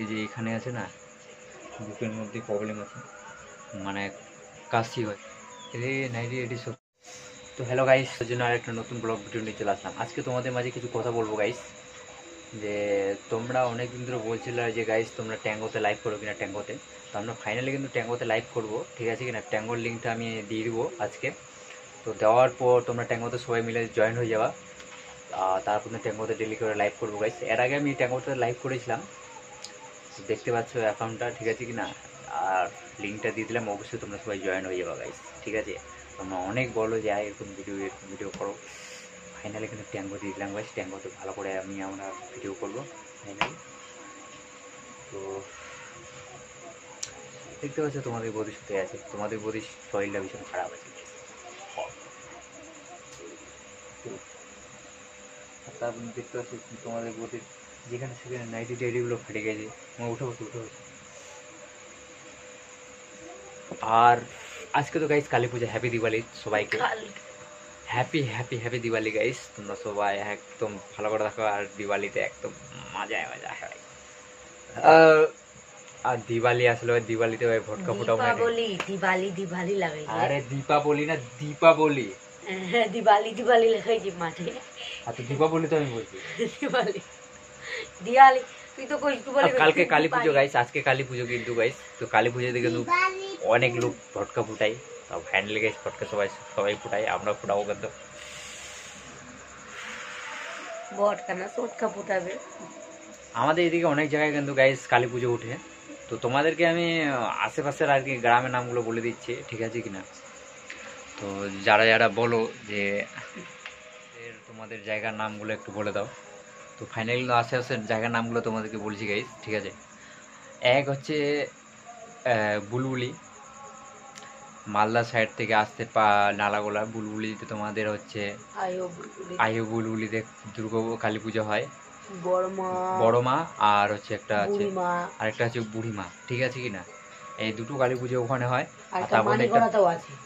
এই যে এখানে আছে না, বুকের মধ্যে প্রবলেম আছে, মানে কাশি হয় রে নাইটি এটি সব। তো হ্যালো গাইস, ওর জন্য আর একটা নতুন ব্লগ ভিডিও নিয়ে চলে আসলাম। আজকে তোমাদের মাঝে কিছু কথা বলবো গাইস, যে তোমরা অনেক দিন ধরে বলছিলে যে গাইস তোমরা ট্যাঙ্গোতে লাইভ করো কিনা ট্যাঙ্গোতে। তো আমরা ফাইনালি কিন্তু ট্যাঙ্গোতে লাইভ করবো, ঠিক আছে কিনা। ট্যাঙ্গোর লিঙ্কটা আমি দিয়ে দেবো আজকে। তো দেওয়ার পর তোমরা ট্যাঙ্গোতে সবাই মিলে জয়েন হয়ে যাওয়া, তারপর ট্যাঙ্গোতে ডেলি করে লাইভ করবো গাইস। এর আগে আমি ট্যাঙ্গোতে লাইভ করেছিলাম, দেখতে পাচ্ছ অ্যাকাউন্টটা, ঠিক আছে কি না। আর লিঙ্কটা দিয়ে দিলাম, অবশ্যই তোমরা সবাই জয়েন হয়ে যাবে গাইস, ঠিক আছে। তোমরা অনেক বলো যে এরকম ভিডিও করো। ফাইনালি কিন্তু ট্যাঙ্গো দিয়ে দিলাম গাইস। ট্যাঙ্গোতে ভালো করে আমরা ভিডিও করবো ফাইনালি। তো দেখতে পাচ্ছ তোমাদের বডি শুতে আছে, তোমাদের বডির শরীরটা ভীষণ খারাপ আছে। তারপর দেখতে পাচ্ছি তোমাদের বডির যেখানে সেখানে নাইটি টাইটিগুলো ফেটে গেছে। উঠে বসে। আর আজকে তো গাইস কালী পূজা, হ্যাপি দিওয়ালি সবাইকে। Happy happy happy Diwali guys. তোমরা সবাই একদম ভালো করে দেখো, আর দিওয়ালিতে একদম মজা হয়। আর দিওয়ালি আসলে দিওয়ালিতে ভাই ভটকা ফুটাও না, দিওয়ালি লাগাই। আরে দীপাবলি না, দীপাবলি। হ্যাঁ দিওয়ালি লাগাইছি মাঠে। আর তো দীপাবলি তো আমি বলছি, দিওয়ালি তুই তো কইস দিওয়ালি। কালকে কালী পুজো গাইস, আজকে কালী পুজো কিন্তু গাইস। তো কালী পুজোতে কিন্তু অনেক লোক ভটকা ফুটাই। তাও হ্যান্ডেল গাইস ভটকা সবাই ফুটাই, আমরা ফুটাবো কিন্তু। ভটকা না সোটকা ফুটাবে। আমাদের এদিকে অনেক জায়গায় কিন্তু গাইস কালী পুজো উঠে। তো তোমাদেরকে আমি আশেপাশের আর কি গ্রামের নামগুলো বলে দিচ্ছি, ঠিক আছে কিনা। তো যারা বলো যে তোমাদের জায়গার নামগুলো একটু বলে দাও। তো ফাইনালি আশেপাশের জায়গার নামগুলো তোমাদেরকে বলছি গাইস, ঠিক আছে। এক হচ্ছে বুলবুলি, মালদা সাইড থেকে আসতে নালাগোলা। বুলবুলিতে তোমাদের হচ্ছে আয়ো বুলবুলিতে দুর্গা কালী পুজো হয়, বড় মা। আর হচ্ছে একটা আছে, আরেকটা হচ্ছে বুড়িমা, ঠিক আছে কিনা। এই দুটো কালী পুজো ওখানে হয়।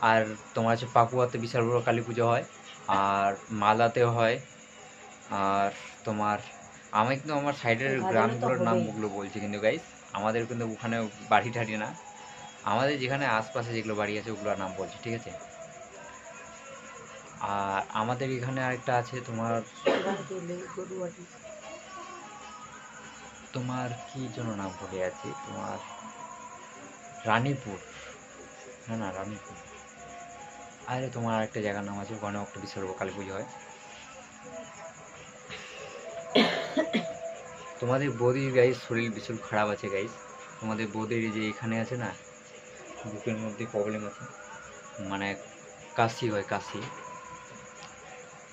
আর তোমার হচ্ছে পাকুয়াতে বিশাল বড় কালী পুজো হয়, আর মালদাতেও হয়। আর তোমার আমি কিন্তু আমার সাইডের গ্রামগুলোর নামগুলো বলছি কিন্তু গাইস, আমাদের কিন্তু ওখানে বাড়ি ঠাড়ি না, আমাদের যেখানে আশপাশে যেগুলো বাড়ি আছে ওগুলোর নাম বলছি, ঠিক আছে। আর আমাদের এখানে আরেকটা আছে তোমার কি জন্য নাম ভুলে আছি, তোমার রানীপুর, না রানীপুর। আরে তোমার আরেকটা জায়গার নাম আছে, ওখানে একটা বিশাল কালী পুজো হয়। তোমাদের বৌদির গাইস শরীর ভীষণ খারাপ আছে গাইস। তোমাদের বৌদির যে এখানে আছে না, বুকের মধ্যে প্রবলেম আছে, মানে কাশি হয়, কাশি,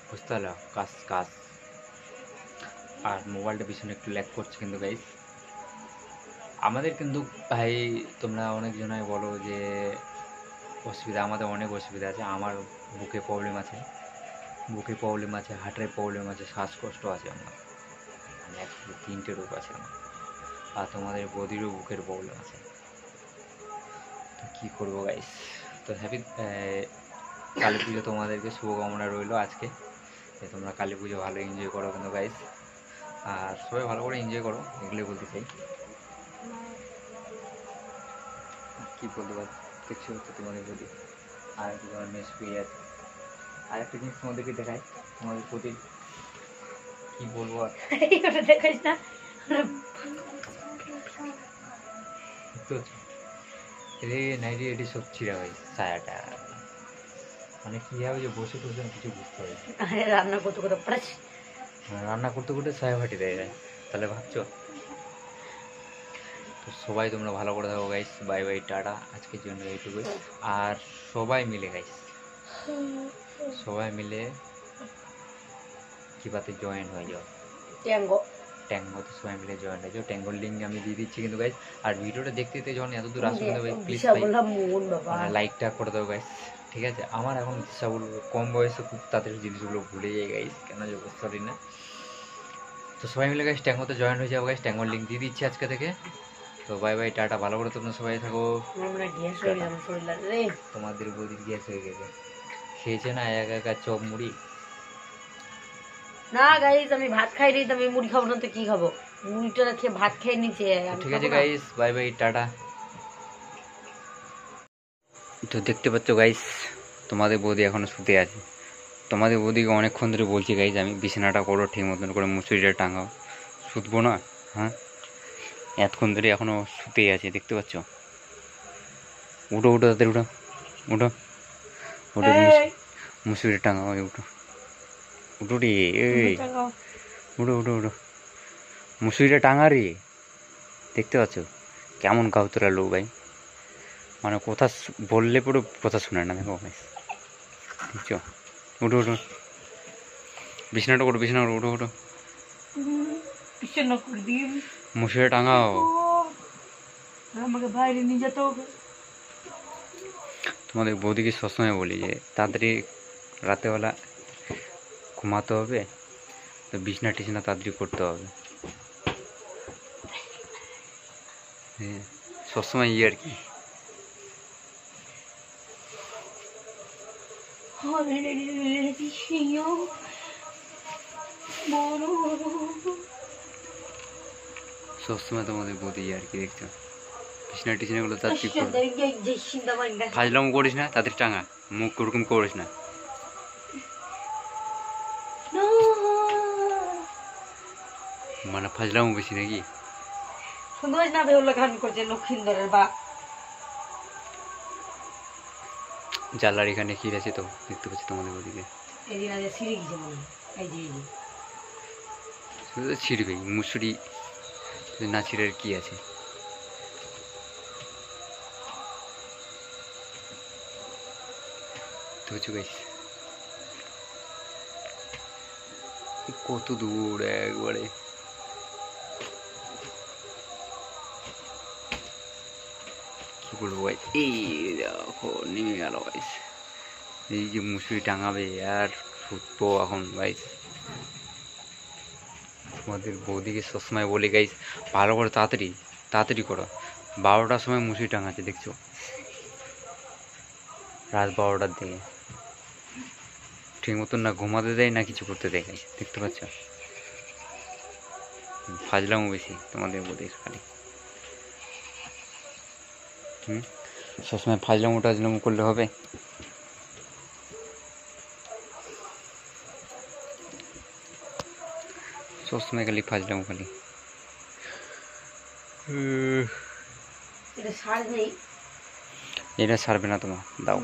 বুঝতে পারলো, কাশ। আর মোবাইলটা পিছনে একটু ল্যাগ করছে কিন্তু গাইস। আমাদের কিন্তু ভাই তোমরা অনেকজনাই বলো যে অসুবিধা, আমাদের অনেক অসুবিধা আছে। আমার বুকে প্রবলেম আছে, হার্টের প্রবলেম আছে, শ্বাসকষ্ট আছে আমার, মানে 3টে রোগ আছে আমার। আর তোমাদের বদিরও বুকের প্রবলেম আছে। তো কী করবো গাইস। তো হ্যাপি কালী পুজো, তোমাদেরকে শুভকামনা রইলো আজকে, যে তোমরা কালী পুজো ভালো এনজয় করো কিন্তু গাইস। আর সবাই ভালো করে এনজয় করো, এগুলোই বলতে চাই। কী বলতে পারো, কিছু হচ্ছে তোমাদের যদি আর একটু তোমার মেস পেয়ে আছে। আর একটা জিনিস তোমাদেরকে দেখায়, তোমাদের প্রতি কী বলবো আর দেখাস না, নাইটি এটি সব ছিঁড়া হয় ছায়াটা, মানে কী হবে যে বসে টসে কিছু বুঝতে হবে। রান্না করতে করতে ছায়া ফাটি দেয় যায়, তাহলে ভাবছো। তো সবাই তোমরা ভালো করে থাকো গাইস, বাই বাই, টাটা, আজকের জন্য এইটুকুই। আর সবাই মিলে গাইস, সবাই মিলে কিভাবে জয়েন হয়ে যাও ট্যাঙ্গোতে, সবাই মিলে জয়েন হয়ে যাও। ট্যাঙ্গোর লিঙ্ক আমি দিয়ে দিচ্ছি কিন্তু গাইস। আর ভিডিওটা দেখতে যখন এত দূর আসবে প্লিজ লাইকটা করে দেবো গাইস, ঠিক আছে। আমার এখন কম বয়সে খুব তাড়াতাড়ি জিনিসগুলো ভুলে যাই গাইস, কেন যে বুঝতে পারি না। তো সবাই মিলে গাইস ট্যাঙ্গোতে জয়েন হয়ে যাবো গাইস, ট্যাঙ্গোর লিঙ্ক দিয়ে দিচ্ছি আজকে থেকে। তো বাই বাই, টাটা, ভালো করে তোমরা সবাই থাকো। তোমাদের বৌদির গ্যাস হয়ে গেছে, খেয়েছে না একা চপ মুড়ি। না গাইস, আমি ভাত খাই নি, আমি মুড়ি খাবো না তো কি খাবো। মুড়িটা খেয়ে ভাত খেয়ে নিচে ঠিক আছে গাইস, বাই বাই, টাটা। তো দেখতে পাচ্ছ গাইস, তোমাদের বৌদি এখনো শুতে আছে। তোমাদের বৌদিকে অনেকক্ষণ ধরে বলছি গাইস, আমি বিছানাটা করো ঠিক মতন করে, মুসুরিটা টাঙাও, শুতবো না। হ্যাঁ, এতক্ষণ ধরে এখনো শুতেই আছে, দেখতে পাচ্ছ। উঠো উঠো তাদের, উঠো উঠো উঠো, মুসুরি টাঙাও, উঠো উঠো রে, এই উঠো উঠো উঠো, মুসুরিটা টাঙা রে। দেখতে পাচ্ছ কেমন গাউতরা লোক ভাই, মানে কথা বললে পুরো কথা শুনে না। দেখো ভাই, বুঝছো? উঠো উঠো, বিছানাটা করো, বিছানা করো, উঠো উঠো, মুসুরিটা টাঙাও। আমাকে বাইরে নিয়ে যেতে হবে। তোমাদের বৌদিকে সবসময় বলি যে তাড়াতাড়ি রাতেবেলা ঘুমাতে হবে, তো বিছনা টিছনা তাড়াতাড়ি করতে হবে। হ্যাঁ, সবসময় আর কি। সবসময় তোমাদের বৌদি আর কি, দেখছো? বিছনা টিছনাগুলো তাড়াতাড়ি ফাজলাম করিস না, তাড়াতাড়ি টাঙা, মুখ ওরকম করিস না। মানে ফাজলাম বেশি নাকি? সুন্দর না বেহুলা গান করছে লক্ষিন্দরের বা জানলার এখানে কি আছে তো, দেখতে পাচ্ছি তোমাদের ওদিকে। এদিন আজ সিঁড়ি গেছে মনে হয়, এই যে শুধু তো ছিঁড়বেই, মুসুরি না ছিঁড়ে কি আছে? কত দূর একবারে, কি বলবো ভাই, এই দেখো নেমে গেল গাইস। এই যে মুসুরি টাঙাবে আর শুতবো এখন গাইস। তোমাদের বৌদিকে সবসময় বলি গাইস, ভালো করে তাড়াতাড়ি তাড়াতাড়ি করো। 12টার সময় মুসুরি টাঙাচ্ছে, দেখছো? রাত 12টার দিকে ঠিক মতন না ঘুমাতে দেয় না কিছু করতে দেয় গাইস, দেখতে পাচ্ছ? ফাজলামও বেশি তোমাদের বৌদির খালি। সবসময় ফাজলামো টাজলামো করলে হবে? সবসময় খালি ফাজলামো খালি। এটা সারবে না তোমার, দাও।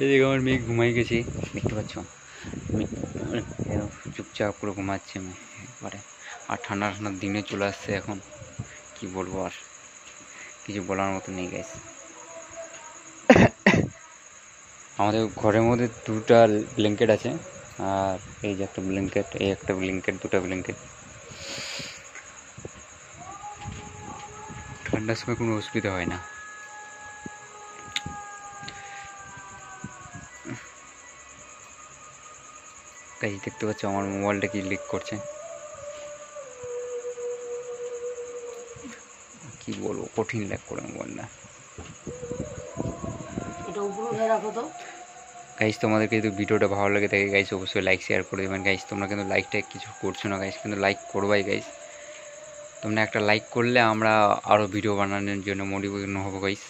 এদিকে আমার মেয়ে ঘুমাই গেছি, দেখতে পাচ্ছ? চুপচাপ করে ঘুমাচ্ছে মেয়ে একবারে। আর ঠান্ডা ঠান্ডার দিনে চলে আসছে এখন, কি বলবো, আর কিছু বলার মতো নেই গাইস। আমাদের ঘরের মধ্যে 2টা ব্ল্যাঙ্কেট আছে, আর এই যে একটা ব্ল্যাঙ্কেট, এই একটা ব্ল্যাঙ্কেট, 2টা ব্ল্যাঙ্কেট। ঠান্ডার সময় কোনো অসুবিধা হয় না। গাইস দেখতে পাচ্ছ আমার মোবাইলটা কি লিক করছে, কি বলবো, কঠিন ল্যাগ করে মোবাইলটা। গাইস তোমাদেরকে যদি ভিডিওটা ভালো লাগে থাকে গাইস, অবশ্যই লাইক শেয়ার করে দেবেন গাইস। তোমরা কিন্তু লাইকটা কিছু করছো না গাইস, কিন্তু লাইক করবাই গাইস। তোমরা একটা লাইক করলে আমরা আরও ভিডিও বানানোর জন্য মোটিভেশন হবো গাইস।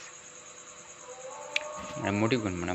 মানে মোটিভেশন মানে